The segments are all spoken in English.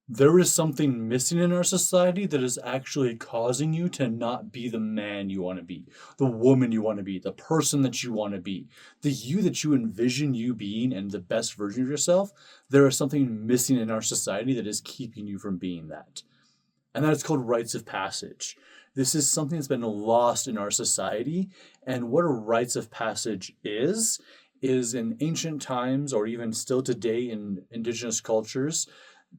there is something missing in our society that is actually causing you to not be the man you want to be, the woman you want to be, the person that you want to be, the you that you envision you being and the best version of yourself. There is something missing in our society that is keeping you from being that. And that is called rites of passage. This is something that's been lost in our society. And what a rites of passage is in ancient times, or even still today in indigenous cultures,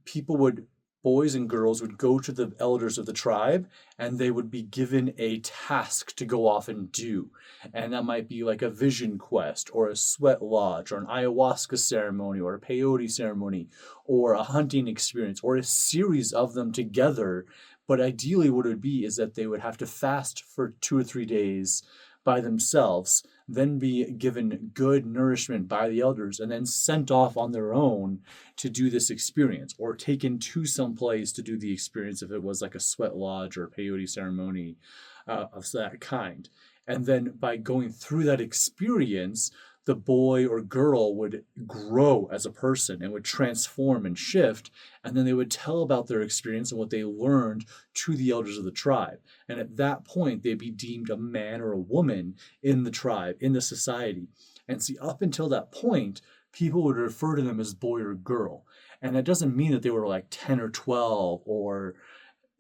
people would, boys and girls would go to the elders of the tribe, and they would be given a task to go off and do. And that might be like a vision quest, or a sweat lodge, or an ayahuasca ceremony, or a peyote ceremony, or a hunting experience, or a series of them together. But ideally, what it would be is that they would have to fast for 2 or 3 days by themselves, then be given good nourishment by the elders, and then sent off on their own to do this experience, or taken to some place to do the experience if it was like a sweat lodge or a peyote ceremony of that kind. And then by going through that experience, the boy or girl would grow as a person and would transform and shift. And then they would tell about their experience and what they learned to the elders of the tribe. And at that point, they'd be deemed a man or a woman in the tribe, in the society. And see, up until that point, people would refer to them as boy or girl. And that doesn't mean that they were like 10 or 12 or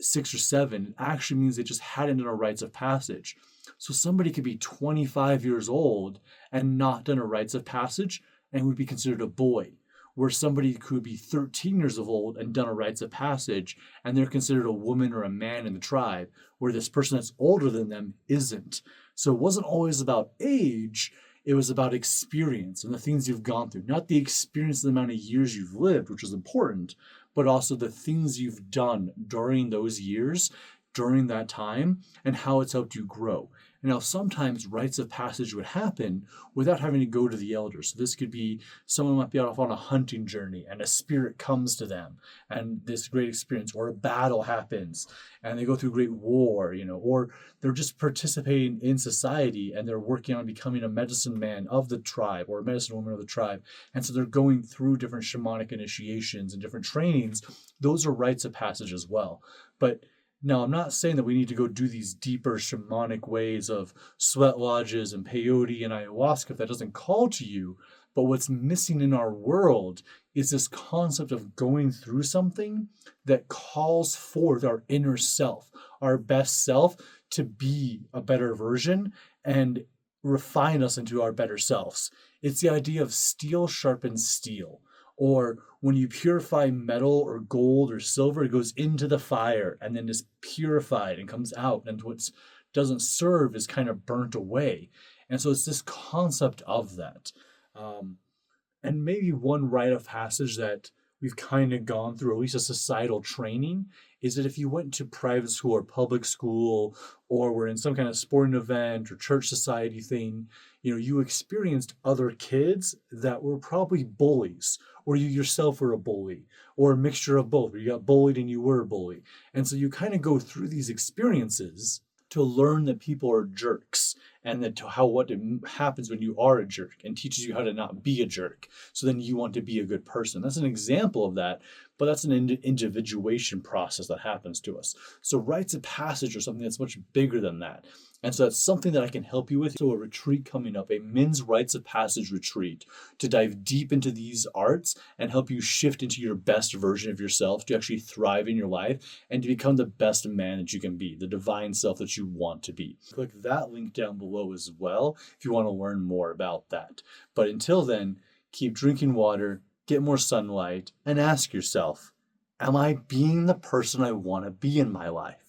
6 or 7. It actually means they just hadn't done a rites of passage. So somebody could be 25 years old and not done a rites of passage and would be considered a boy, where somebody could be 13 years old and done a rites of passage and they're considered a woman or a man in the tribe, where this person that's older than them isn't. So it wasn't always about age, it was about experience and the things you've gone through, not the experience, the amount of years you've lived, which is important, but also the things you've done during those years, during that time, and how it's helped you grow. Now, sometimes rites of passage would happen without having to go to the elders. So this could be someone might be off on a hunting journey and a spirit comes to them and this great experience, or a battle happens and they go through great war, or they're just participating in society and they're working on becoming a medicine man of the tribe or a medicine woman of the tribe. And so they're going through different shamanic initiations and different trainings. Those are rites of passage as well. But now, I'm not saying that we need to go do these deeper shamanic ways of sweat lodges and peyote and ayahuasca if that doesn't call to you. But what's missing in our world is this concept of going through something that calls forth our inner self, our best self, to be a better version and refine us into our better selves. It's the idea of steel sharpens steel. Or when you purify metal or gold or silver, it goes into the fire and then is purified and comes out. And what doesn't serve is kind of burnt away. And so it's this concept of that. And maybe one rite of passage that we've kind of gone through, or at least a societal training, is that if you went to private school or public school, or were in some kind of sporting event or church society thing, you experienced other kids that were probably bullies, or you yourself were a bully, or a mixture of both, where you got bullied and you were a bully. And so you kind of go through these experiences to learn that people are jerks, and that what happens when you are a jerk, and teaches you how to not be a jerk. So then you want to be a good person. That's an example of that, but that's an individuation process that happens to us. So rites of passage are something that's much bigger than that. And so that's something that I can help you with. So a retreat coming up, a men's rites of passage retreat, to dive deep into these arts and help you shift into your best version of yourself, to actually thrive in your life and to become the best man that you can be, the divine self that you want to be. Click that link down below as well if you want to learn more about that. But until then, keep drinking water, get more sunlight, and ask yourself, am I being the person I want to be in my life?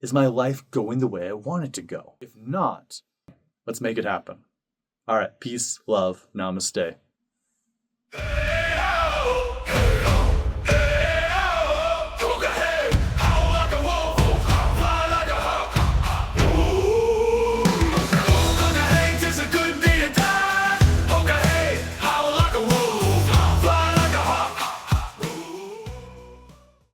Is my life going the way I want it to go? If not, let's make it happen. All right, peace, love, namaste.